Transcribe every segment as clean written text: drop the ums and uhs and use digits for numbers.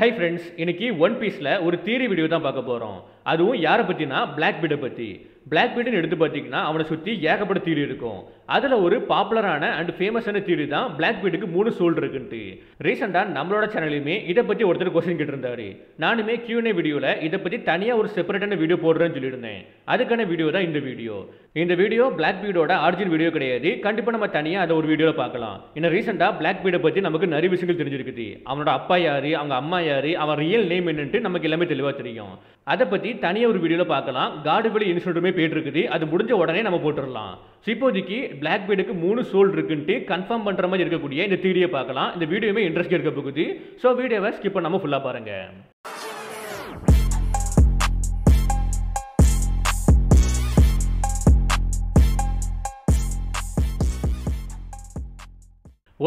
Hi friends, இன்னைக்கு one பீஸ்ல ஒரு theory video தான் பார்க்க போறோம். அதுவும் யாரை பத்தினா பிளாக் பீடை பத்தி. பிளாக் பீடுன்னு எடுத்து பார்த்தீங்கன்னா அவனை சுற்றி ஏகப்பட்ட தியரி இருக்கும். அதில் ஒரு பாப்புலரான அண்ட் ஃபேமஸான தியரி தான் பிளாக் பீடுக்கு 3 சோல் இருக்குன்ட்டு. ரீசெண்டாக நம்மளோட சேனலையுமே இதை பற்றி ஒருத்தர் கொஸ்டின் கேட்டிருந்தாரு. நானுமே Q&A வீடியோவில் இதை பற்றி தனியாக ஒரு செப்பரேட்டான வீடியோ போடுறேன்னு சொல்லியிருந்தேன். அதுக்கான வீடியோ தான் இந்த வீடியோ. இந்த வீடியோ பிளாக் பீடோட ஆரிஜின் வீடியோ கிடையாது. கண்டிப்பாக நம்ம தனியாக அதை ஒரு வீடியோவில் பார்க்கலாம். ஏன்னா ரீசெண்டாக பிளாக் பீடை பற்றி நமக்கு நிறைய விஷயங்கள் தெரிஞ்சிருக்குது. அவனோட அப்பா யாரு, அவங்க அம்மா யாரு, அவன் ரியல் நேம் என்னன்ட்டு நமக்கு எல்லாமே தெளிவாக தெரியும். அதை பற்றி தனியாக ஒரு வீடியோவில் பார்க்கலாம். காடுவெளி இன்ஸ்டியூட்டுமே போயிட்டு இருக்குது. அது முடிஞ்ச உடனே நம்ம போட்டுடலாம். ஸோ இப்போதைக்கு பிளாக் பீடுக்கு 3 சோல் இருக்குன்ட்டு கன்ஃபார்ம் பண்ணுற மாதிரி இருக்கக்கூடிய இந்த தியரியை பார்க்கலாம். இந்த வீடியோவே இன்ட்ரெஸ்ட் இருக்க போகுது. ஸோ வீடியோவை ஸ்கிப் பண்ணாமல் ஃபுல்லாக பாருங்க.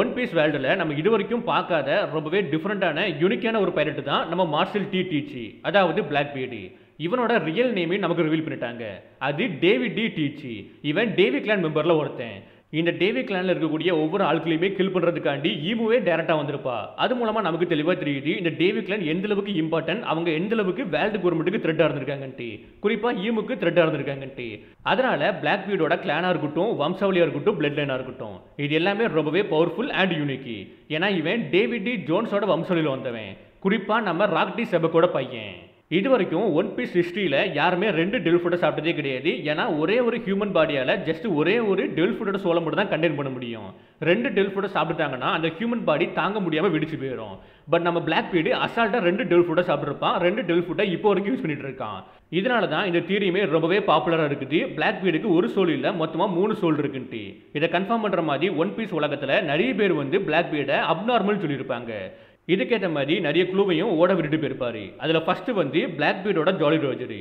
ஒன் பீஸ் வேர்ல்டில் நம்ம இது வரைக்கும் பார்க்காத ரொம்பவே டிஃப்ரெண்டான யூனிக்கான ஒரு பைரட் தான் நம்ம மார்ஷல் டீச்சி, அதாவது பிளாக் பீடு. இவனோட ரியல் நேமே நமக்கு ரிவீல் பண்ணிட்டாங்க. அது டேவிட் டி டீச்சி. இவன் டேவி கிளான் மெம்பரில் ஒருத்தன். இந்த டேவி கிளானில் இருக்கக்கூடிய ஒவ்வொரு ஆட்களையுமே கில் பண்ணுறதுக்காண்டி ஈமுவே டேரெக்டாக வந்திருப்பா. அது மூலமாக நமக்கு தெளிவாக தெரியுது இந்த டேவி கிளான் எந்த அளவுக்கு இம்பார்ட்டன்ட், அவங்க எந்த அளவுக்கு வேர்ல்டு கவர்மெண்ட்டுக்கு த்ரெட்டாக இருந்திருக்காங்கன்ட்டு, குறிப்பாக ஈமுக்கு த்ரெட்டாக இருந்திருக்காங்கன்ட்டு. அதனால பிளாக் பீடோட கிளானாக இருக்கட்டும், வம்சாவளியாக இருக்கட்டும், பிளட் லைனாக இருக்கட்டும், இது எல்லாமே ரொம்பவே பவர்ஃபுல் அண்ட் யூனிக். ஏன்னா இவன் டேவிட் டி ஜோன்ஸோட வம்சாவளியில் வந்தவன். குறிப்பாக நம்ம ராக் டி செபக்கோட பையன். இது வரைக்கும் ஒன் பீஸ் ஹிஸ்ட்ரியில் யாருமே 2 டெவில் ஃபுட்டை சாப்பிட்டதே கிடையாது. ஏன்னா ஒரே ஒரு ஹியூமன் பாடியால் ஜஸ்ட் ஒரே ஒரு டெவில் ஃபுட்டோட சோலை மட்டும் தான் கண்டெயின் பண்ண முடியும். 2 டெவில் ஃபுட்டை சாப்பிட்டாங்கன்னா அந்த ஹியூமன் பாடி தாங்க முடியாமல் வெடிச்சு போயிடும். பட் நம்ம பிளாக் பீடு அசால்ட்டாக 2 டெவில் ஃபுட்டை சாப்பிட்ருப்பான். 2 டெவில் ஃபுட்டை இப்போ வரைக்கும் யூஸ் பண்ணிட்டு இருக்கான். இதனால தான் இந்த தியரியுமே ரொம்பவே பாப்புலராக இருக்குது. பிளாக் பீடுக்கு ஒரு சோல் இல்லை, மொத்தமாக 3 சோல் இருக்குன்ட்டு. இதை கன்ஃபார்ம் பண்ணுற மாதிரி ஒன் பீஸ் உலகத்தில் நிறைய பேர் பிளாக் பீடை அப்நார்மல் சொல்லியிருப்பாங்க. இதுக்கேற்ற மாதிரி நிறைய குழுவையும் ஓட விட்டுட்டு போயிருப்பாரு. அதில் ஃபர்ஸ்ட் பிளாக் பீடோட ஜாலி ரோஜர்.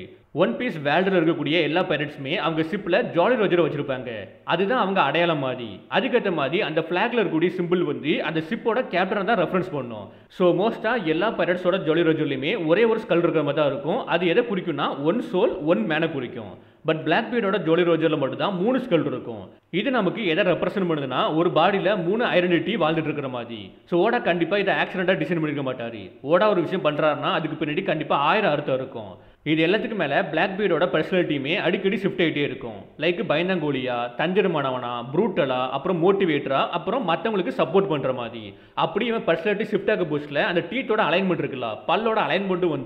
ஒன் பீஸ் வேர்ல்டில் இருக்கக்கூடிய எல்லா பைரட்ஸுமே அவங்க ஷிப்பில் ஜாலி ரோஜரை வச்சிருப்பாங்க. அதுதான் அவங்க அடையாளம் மாதிரி. அதுக்கேற்ற மாதிரி அந்த ஃபிளாக்ல இருக்கக்கூடிய சிம்பிள் அந்த ஷிப்போட கேப்டனை தான் ரெஃபரன்ஸ் பண்ணும். ஸோ மோஸ்ட்டாக எல்லா பைரட்ஸோட ஜாலி ரோஜர்லையுமே ஒரே ஒரு ஸ்கல் இருக்கிற மாதிரி தான் இருக்கும். அது எதை குறிக்கும்னா 1 சோல் 1 மேனை குறிக்கும். பட் பிளாக் பீடோட ஜோலி ரோஜரில் மட்டும் தான் 3 ஸ்கல் இருக்கும். இது நமக்கு எதை ரெப்ரசென்ட் பண்ணுதுன்னா ஒரு பாடியில் 3 ஐடென்டிட்டி வாழ்ந்துட்டு இருக்கிற மாதிரி. ஸோ ஓடா கண்டிப்பாக இதை ஆக்சிடென்ட்டாக டிசைன் பண்ணிருக்க மாட்டாரு. ஓடா ஒரு விஷயம் பண்ணுறாருன்னா அதுக்கு பின்னாடி கண்டிப்பாக 1000 அர்த்தம் இருக்கும். இது எல்லாத்துக்கும் மேலே பிளாக் பீடோட பர்சனாலிட்டியுமே அடிக்கடி ஷிஃப்ட் ஆகிட்டே இருக்கும். லைக் பயந்தாங்கோலியா, தந்திரமானவனா, ப்ரூட்டலா, அப்புறம் மோட்டிவேட்டரா, அப்புறம் மற்றவங்களுக்கு சப்போர்ட் பண்ணுற மாதிரி. அப்படி இவன் பர்சனாலிட்டி ஷிஃப்ட் ஆக போஸ்ட்டில் அந்த டீட்டோட அலைன்மெண்ட் இருக்குல்ல, பல்லோட அலைன்மெண்ட்டும்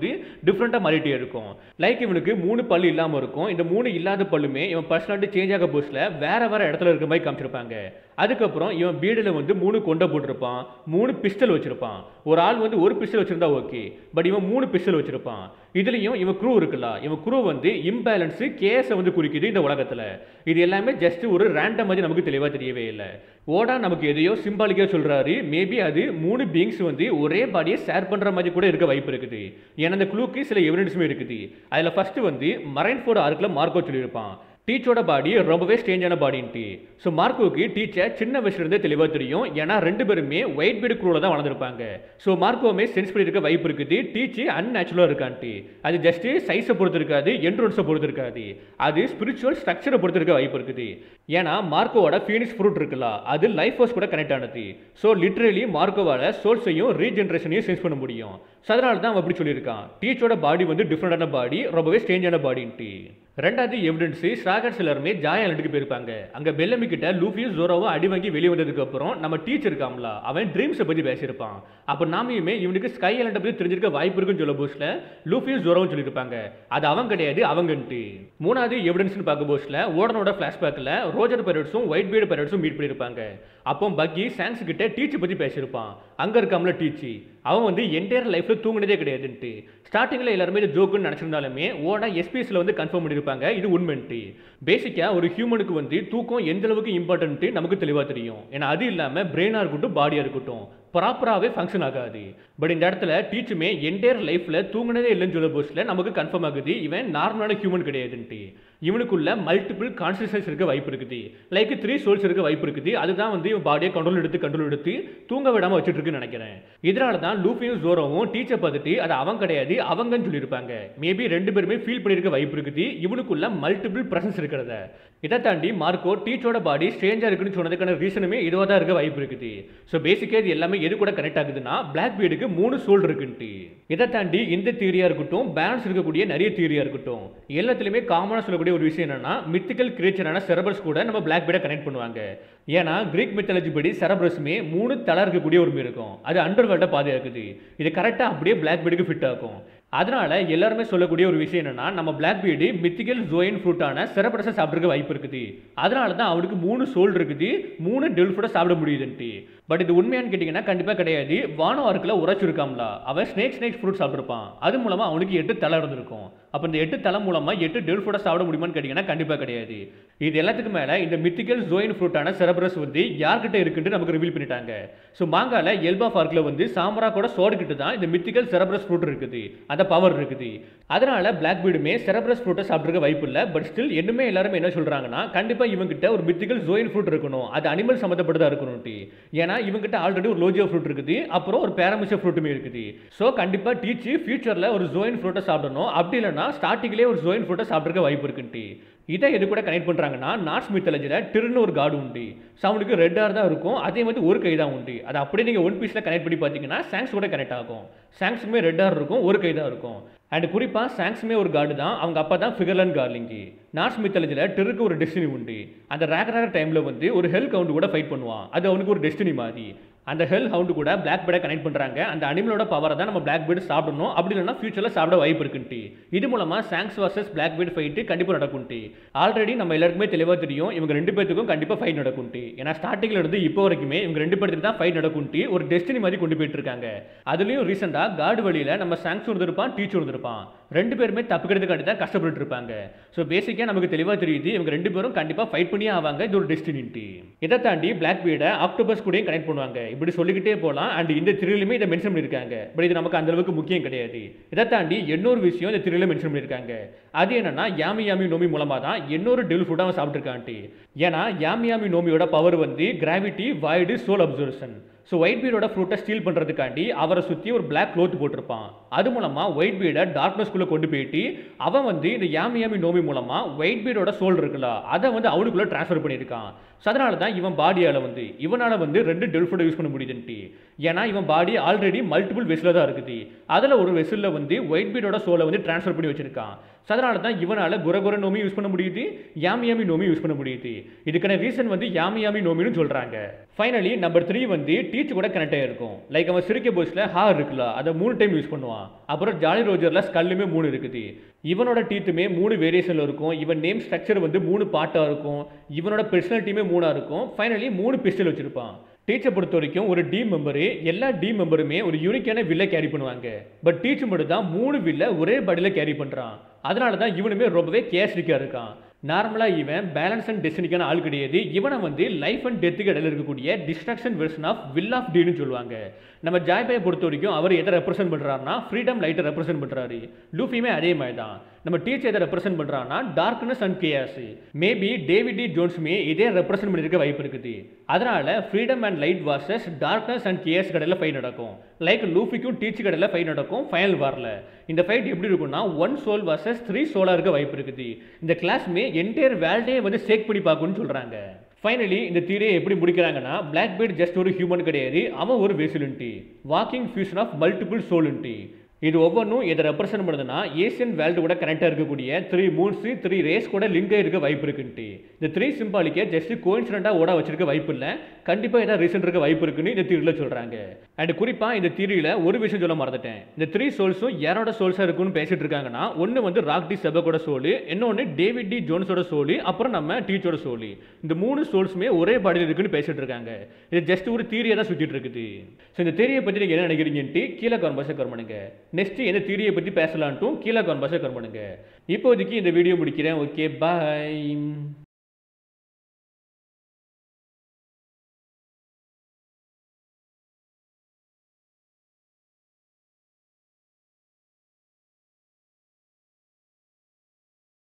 டிஃப்ரெண்ட்டாக மாறிட்டே இருக்கும். லைக் இவனுக்கு 3 பல்லு இல்லாமல் இருக்கும். இந்த 3 இல்லாத பல்லுமே இவன் பர்சனாலிட்டி சேஞ்ச் ஆக போஸ்ட்டில் வேற இடத்துல இருக்க மாதிரி காமிச்சிருப்பாங்க. அதுக்கப்புறம் இவன் பீடில் 3 கொண்டை போட்டிருப்பான், 3 பிஸ்டல் வச்சிருப்பான். ஒரு ஆள் ஒரு பிஸ்டல் வச்சிருந்தா ஓகே, பட் இவன் 3 பிஸ்டல் வச்சிருப்பான். இதுலயும் இவன் க்ரூ இருக்குல்ல, இவன் க்ரூ இம்பேலன்ஸ் கேஸை குறிக்குது இந்த உலகத்துல. இது எல்லாமே ஜஸ்ட் ஒரு ரேண்டம் மாதிரி நமக்கு தெளிவா தெரியவே இல்லை. ஓடா நமக்கு எதையோ சிம்பாலிக்கா சொல்றாரு. மேபி அது 3 பீங்ஸ் ஒரே பாடியை ஷேர் பண்ற மாதிரி கூட இருக்க வாய்ப்பு இருக்குது. ஏன்னா அந்த க்ளூக்கு சில எவிடன்ஸுமே இருக்குது. அதுல ஃபர்ஸ்ட் மரைன் ஃபோர்ட் ஆர்க்ல மார்க்கோ சொல்லியிருப்பான் டீச்சோட பாடி ரொம்பவே ஸ்ட்ரேஞ்சான பாடின்ட்டு. ஸோ மார்க்கோக்கு டீச்சர் சின்ன வயசுலேருந்தே தெளிவாக தெரியும். ஏன்னா 2 பேருமே ஒயிட் பீடு க்ரூவில் தான் வளர்ந்துருப்பாங்க. ஸோ மார்க்கோவுமே சென்ஸ் பண்ணியிருக்க வாய்ப்பு இருக்குது டீச்சு அன்நேச்சுரலாக இருக்கான்ட்டு. அது ஜஸ்ட்டு சைஸை பொறுத்து இருக்காது, என்ட்ரன்ஸை பொறுத்து இருக்காது, அது ஸ்பிரிச்சுவல் ஸ்ட்ரக்சரை பொறுத்து இருக்க வாய்ப்பு இருக்குது. ஏன்னா மார்க்கோவோட ஃபீனிக்ஸ் ஃப்ரூட் இருக்குல்ல, அது லைஃப் ஃபோர்ஸ் கூட கனெக்ட் ஆனது. ஸோ லிட்ரலி மார்க்கோவால் சோல்ஸையும் ரீஜென்ரேஷனையும் சென்ஸ் பண்ண முடியும். ஸோ அதனால தான் அவன் அப்படி சொல்லியிருக்கான் டீச்சோட பாடி டிஃப்ரெண்டான பாடி, ரொம்பவே ஸ்ட்ரேஞ்சான பாடின்ட்டு. ரெண்டாவது எவிடன்ஸ் ஸ்ட்ராகர்ஸ் எல்லாருமே ஜாய் ஐலண்டுக்கு போயிருப்பாங்க. அங்கே பெல்லமி கிட்ட லூஃபியும் ஜோரோவும் அடி வாங்கி வெளியே வந்ததுக்கு அப்புறம் நம்ம டீச்சர் இருக்காங்களா, அவன் ட்ரீம்ஸை பற்றி பேசியிருப்பான். அப்போ நாமையுமே இவனுக்கு ஸ்கை ஐலண்டை பற்றி தெரிஞ்சிருக்க வாய்ப்பு இருக்குன்னு சொல்ல போஸ்ட்ல லூஃபியும் ஜோரோவும் சொல்லியிருப்பாங்க. அது அவன் கிடையாது, அவங்கன்ட்டு. மூணாவது எவிடன்ஸ்னு பார்க்க போஸ்ட்ல ஓடனோட ஃபிளாஷ்பேக்கில் ரோஜர் பைரட்ஸும் ஒயிட் பீடு பைரட்ஸும் மீட் பண்ணியிருப்பாங்க. அப்போ பக்கி சாங்ஸ் கிட்ட டீச்சை பற்றி பேசியிருப்பான். அங்கே இருக்காமல டீச்சி, அவன் என்டையர் லைஃப்பில் தூங்கினதே கிடையாதுன்ட்டு. ஸ்டார்டிங்கில் எல்லாருமே இது ஜோக்குன்னு நினச்சிருந்தாலுமே ஓடா எஸ்பிஎஸ்ல கன்ஃபார்ம் பண்ணியிருப்பாங்க இது உண்மைன்ட்டு. பேசிக்காக ஒரு ஹியூமனுக்கு தூக்கம் எந்த அளவுக்கு இம்பார்ட்டன்ட்டு நமக்கு தெளிவாக தெரியும். ஏன்னா அது இல்லாமல் பிரெயினாக இருக்கட்டும், பாடியாக இருக்கட்டும், ப்ராப்பராகவே ஃபங்க்ஷன் ஆகாது. பட் இந்த இடத்துல டீச்சுமே என்டையர் லைஃப்பில் தூங்கினதே இல்லைன்னு சொல்ல போஸ்ட்டில் நமக்கு கன்ஃபார்ம் ஆகுது இவன் நார்மலான ஹியூமன் கிடையாதுன்ட்டு. இவனுக்குள்ள மல்டிபிள் கான்சியஸ்னஸ் இருக்க வாய்ப்பு இருக்குது. லைக் 3 சோல்ஸ் இருக்க வாய்ப்பு இருக்குது. அதுதான் இவன் பாடியை கண்ட்ரோல் எடுத்து தூங்க விடாமல் வச்சுட்டு இருக்குன்னு நினைக்கிறேன். இதனால தான் லூஃபியும் ஜோரோவும் டீச்சர் பார்த்துட்டு அது அவன் கிடையாது அவங்கன்னு சொல்லியிருப்பாங்க. மேபி 2 பேருமே ஃபீல் பண்ணியிருக்க வாய்ப்பு இருக்குது இவனுக்குள்ள மல்டிபிள் பிரசன்ஸ் இருக்கிறத. இதை தாண்டி மார்க்கோ டீச்சோட பாடி ஸ்ட்ரேஞ்சாக இருக்குன்னு சொன்னதுக்கான ரீசனுமே இதுவாக தான் இருக்க வாய்ப்பு இருக்குது. ஸோ பேசிக்காக இது எல்லாமே எது கூட கனெக்ட் ஆகுதுன்னா பிளாக் பீடுக்கு 3 சோல் இருக்குன்ட்டு. இதை தாண்டி இந்த தியரியாக இருக்கட்டும், பேலன்ஸ் இருக்கக்கூடிய நிறைய தியரியாக இருக்கட்டும், எல்லாத்துலேயுமே காமனாக சொல்லக்கூடிய ஒரு விஷயம் என்னன்னா மித்திக்கல் கிரியேச்சரான செரபரஸ் கூட நம்ம பிளாக் பீடை கனெக்ட் பண்ணுவாங்க. ஏன்னா கிரீக் மித்தாலஜி படி செரபரஸுமே 3 தலை இருக்கக்கூடிய ஒரு இருக்கும். அது அண்டர் வேர்ல்டை பாதுகாக்குது. இது கரெக்டாக அப்படியே பிளாக் பீடுக்கு ஃபிட் ஆகும். அதனால எல்லாருமே சொல்லக்கூடிய ஒரு விஷயம் என்னன்னா நம்ம பிளாக் பீடு மித்திக்கல் ஜோயின் ஃப்ரூட்டான செரபரஸை சாப்பிட்றதுக்கு வாய்ப்பு இருக்குது. அதனால தான் அவனுக்கு 3 சோல் இருக்குது, 3 டெவில் ஃப்ரூட்டை சாப்பிட முடியுதுன்ட்டு. பட் இது உண்மையானு கேட்டிங்கன்னா கண்டிப்பாக கிடையாது. வானோ ஆர்க்கில் உரைச்சிருக்காம்ல, அவன் ஸ்னேக் ஃப்ரூட் சாப்பிட்ருப்பான். அது மூலமாக அவனுக்கு 8 தலை இருந்திருக்கும். அப்போ இந்த 8 தலை மூலமாக 8 டெவில் ஃப்ரூட்டை சாப்பிட முடியுமான்னு கேட்டிங்கன்னா கண்டிப்பாக கிடையாது. இது எல்லாத்துக்கும் மேலே இந்த மித்திக்கல் ஜோயின் ஃப்ரூட்டான செரபரஸ் வந்து யார்கிட்ட இருக்குன்னு நமக்கு ரிவீல் பண்ணிட்டாங்க. ஸோ மாங்கால எல்பா பார்க்கில் வந்து சாமரா கூட சோடு கிட்ட தான் இந்த மித்திக்கல் செரபரஸ் ஃப்ரூட் இருக்குது, அந்த பவர் இருக்குது. அதனால பிளாக் பீடுமே செரபரஸ் ஃப்ரூட்டை சாப்பிட்ருக்க வாய்ப்பு இல்லை. பட் ஸ்டில் இன்னுமே எல்லாருமே என்ன சொல்கிறாங்கன்னா கண்டிப்பாக இவங்கிட்ட ஒரு மித்திக்கல் ஜோயின் ஃப்ரூட் இருக்கணும், அது அனிமல் சம்மந்தப்பட்டதாக இருக்கணும்ட்டு. ஏன்னா இவங்கிட்ட ஆல்ரெடி ஒரு லோஜியோ ஃப்ரூட் இருக்குது, அப்புறம் ஒரு பேரமிஷ ஃப்ரூட்டுமே இருக்குது. ஸோ கண்டிப்பாக டீச்சு ஃபியூச்சரில் ஒரு ஜோயின் ஃப்ரூட்டை சாப்பிடணும், அப்படி இல்லைன்னா ஸ்டார்டிங்லேயே ஒரு ஜோயின் ஃப்ரூட்டை சாப்பிட்ருக்க வாய்ப்பு இருக்குன்ட்டு. இதை எது கூட கனெக்ட் பண்ணுறாங்கன்னா நார்ஸ் மித்தாலஜியில் டிர்னு ஒரு காடு உண்டு. ஸோ அவனுக்கு ரெட் ஆர் தான் இருக்கும், அதே மாதிரி ஒரு கை தான் உண்டு. அது அப்படியே நீங்கள் ஒன் பீஸில் கனெக்ட் பண்ணி பார்த்தீங்கன்னா சாங்ஸ் கூட கனெக்ட் ஆகும். சாங்ஸுமே ரெட் ஆர் இருக்கும், ஒரு கை தான் இருக்கும். அண்ட் குறிப்பாக சாங்ஸுமே ஒரு காடு தான், அவங்க அப்பா தான் ஃபிகர்லன் கார்லிங்கி. நார்ஸ் மித்தாலஜியில் டிருக்கு ஒரு டெஸ்டினி உண்டு. அந்த ரேகராக டைமில் வந்து ஒரு ஹெல் கவுண்ட் கூட ஃபைட் பண்ணுவான், அது அவனுக்கு ஒரு டெஸ்டினி மாதிரி. அந்த ஹெல் ஹவுண்டு கூட பிளாக் பீடை கனெக்ட் பண்ணுறாங்க. அந்த அனிமலோட பவரை தான் நம்ம பிளாக் பீடு சாப்பிடணும், அப்படி இல்லைன்னா ஃபியூச்சரில் சாப்பிட வாய்ப்பு இருக்குன்ட்டு. இது மூலமாக songs versus black beat fight கண்டிப்பாக நடக்கும்ட்டு. ஆல்ரெடி நம்ம எல்லாருக்குமே தெளிவாக தெரியும் இவங்க 2 பேத்துக்கும் கண்டிப்பாக ஃபைட் நடக்கும்ட்டு. ஏன்னா ஸ்டார்டிங்கில் இருந்து இப்போ வரைக்குமே இவங்க 2 பேருக்கு தான் ஃபைட் நடக்கும்ட்டு ஒரு டெஸ்டினி மாதிரி கொண்டு போயிட்டு இருக்காங்க. அதுலேயும் ரீசெண்டாக காடு வழியில் நம்ம சாங்ஸ் இருந்திருப்பான், டீச்சர் இருந்திருப்பான். 2 பேருமே தப்புக்கிறதுக்காண்டி தான் கஷ்டப்பட்டு இருப்பாங்க. ஸோ பேசிக்காக நமக்கு தெளிவாக தெரியுது இவங்க 2 பேரும் கண்டிப்பாக ஃபைட் பண்ணியே ஆவாங்க, இது ஒரு டெஸ்டினின்ட்டு. இதை தாண்டி பிளாக் பீடை ஆக்டோபஸ் கூடயும் கனெக்ட் பண்ணுவாங்க. இப்படி சொல்லிக்கிட்டே போகலாம். அண்ட் இந்த திரியிலுமே இதை மென்ஷன் பண்ணியிருக்காங்க. பட் இது நமக்கு அந்த அளவுக்கு முக்கியம் கிடையாது. இதை தாண்டி இன்னொரு விஷயம் இந்த திரியில மென்ஷன் பண்ணியிருக்காங்க. அது என்னன்னா யாமி யாமி நோமி மூலமாக தான் இன்னொரு டெவில் ஃபுட் அவன் சாப்பிட்டுருக்கான்ட்டு. ஏன்னா யாமி யாமி நோமியோட பவர் வந்து gravity, void, soul observation. So white பீடோட ஃப்ரூட்டை ஸ்டீல் பண்ணுறதுக்காண்டி அவரை சுற்றி ஒரு பிளாக் க்ளோத் போட்டிருப்பான். அது மூலமாக ஒயிட் பீடை டார்க்னஸ்குள்ளே கொண்டு போயிட்டு அவன் வந்து இந்த யாமி யாமி நோமி மூலமாக ஒயிட் பீடோட சோல் இருக்குல்ல அதை வந்து அவனுக்குள்ளே ட்ரான்ஸ்ஃபர் பண்ணியிருக்கான். ஸோ அதனால தான் இவன் பாடியால் வந்து இவனால் வந்து 2 டெவில் ஃபுட்டை யூஸ் பண்ண முடியுதுன்ட்டு. ஏன்னா இவன் பாடி ஆல்ரெடி மல்டிபிள் வெஸ்ஸில் தான் இருக்குது. அதில் ஒரு வெஸ்ஸில் வந்து ஒயிட் பீடோட சோலை வந்து ட்ரான்ஸ்ஃபர் பண்ணி வச்சிருக்கான். ஸோ அதனால தான் இவனால் குர நோமி யூஸ் பண்ண முடியுது, யாமி யாமி நோமி யூஸ் பண்ண முடியுது. இதுக்கான ரீசன் வந்து யாமி யாமி நோமின்னு சொல்கிறாங்க. ஃபைனலி நம்பர் 3 வந்து டீச் கூட கனெக்ட் ஆகிருக்கும். லைக் அவன் சிரிக்க போஸ்டில் ஹார் இருக்குல்ல அதை 3 டைம் யூஸ் பண்ணுவான். அப்புறம் ஜாலி ரோஜரில் ஸ்கல்லுமே 3 இருக்குது. இவனோட டீத்துமே 3 வேரியேஷனில் இருக்கும். இவன் நேம் ஸ்ட்ரக்சர் வந்து 3 பார்ட்டாக இருக்கும். இவனோட பர்சனாலிட்டியுமே 3 இருக்கும். ஃபைனலி 3 பிஸ்டல் வச்சிருப்பான். டீச்சை பொறுத்த வரைக்கும் ஒரு டீம் மெம்பரு, எல்லா டீம் மெம்பருமே ஒரு யூனிக்கான வில்லை கேரி பண்ணுவாங்க. பட் டீச்சர் மட்டும் தான் 3 வில்லை ஒரே பாடியில் கேரி பண்ணுறான். அதனால தான் இவனுமே ரொம்பவே கேஸ்டிக்காக இருக்கான். நார்மலாக இவன் பேலன்ஸ் அண்ட் டெஸ்டினிக்கான ஆள் கிடையாது. இவனை வந்து லைஃப் அண்ட் டெத்துக்கு இடையில இருக்கக்கூடிய distraction version of will of டீன்னு சொல்லுவாங்க. நம்ம ஜாய்பாயை பொறுத்த வரைக்கும் அவர் எதை ரெப்ரசென்ட் பண்ணுறாருன்னா ஃப்ரீடம் லைட்டை ரெப்ரசென்ட் பண்ணுறாரு. லூஃபியுமே அதே மாதிரி தான். நம்ம டீச்சர் எதை ரெப்ரசென்ட் பண்ணுறான்னா darkness and chaos. Maybe David D ஜோன்ஸுமே இதே ரெப்ரசென்ட் பண்ணியிருக்க வாய்ப்பு இருக்குது. அதனால freedom and light versus darkness and chaos கடையில் ஃபைட் நடக்கும். லைக் லூஃபிக்கும் டீச்சர் கடையில் ஃபைட் நடக்கும் ஃபைனல் வாரில். இந்த ஃபைட் எப்படி இருக்குன்னா 1 சோல் வார்சஸ் 3 சோலாக இருக்க வாய்ப்பு இருக்குது. இந்த கிளாஸ்மே என்டையர் வேர்ல்டே வந்து ஷேக் பண்ணி பார்க்கணும்னு சொல்கிறாங்க. ஃபைனலி இந்த தியரியை எப்படி முடிக்கிறாங்கன்னா பிளாக் பீட் ஜஸ்ட் ஒரு ஹியூமன் கிடையாது, அவன் ஒரு வெசிலிட்டி, வாக்கிங் ஃபியூஷன் ஆஃப் மல்டிபிள் சோலிட்டி. இது ஒவ்வொன்றும் எதை ரெப்ரசென்ட் பண்ணுதுன்னா ஏசியன் வேர்ல்டு கூட கனெக்டாக இருக்கக்கூடிய 3 மூன்ஸ் 3 ரேஸ் கூட லிங்க் இருக்க வாய்ப்பு இருக்குன்ட்டு. இந்த 3 சிம்பாலிக்கே ஜஸ்ட் கோயின்சிடென்ட்டாக ஓட வச்சிருக்க வாய்ப்பு இல்லை, கண்டிப்பாக ஏதாவது ரீசன் இருக்க வாய்ப்பு இருக்குன்னு இந்த தியரியில் சொல்கிறாங்க. அண்ட் குறிப்பாக இந்த தியரியில் ஒரு விஷயம் சொல்ல மறந்துட்டேன். இந்த 3 சோல்ஸும் யாரோட சோல்ஸாக இருக்குன்னு பேசிட்டு இருக்காங்கன்னா ஒன்று வந்து ராக் டி செபக்கோட சோலு, இன்னொன்று டேவிட் டி ஜோன்ஸோட சோலு, அப்புறம் நம்ம டீச்சரோட சோலு. இந்த 3 சோல்ஸுமே ஒரே பாடியில் இருக்குன்னு பேசிட்டு இருக்காங்க. இது ஜஸ்ட் ஒரு தியரியாக தான் சுற்றிட்டு இருக்குது. ஸோ இந்த தியரியை பற்றி நீங்கள் என்ன நினைக்கிறீங்கன்ட்டு கீழே கமெண்ட் பண்ணுங்க. நெக்ஸ்ட் எந்த தியரியை பற்றி பேசலான்ட்டும் கீழே கமெண்ட் பண்ணுங்க. இப்போதைக்கு இந்த வீடியோ முடிக்கிறேன். ஓகே, பாய்.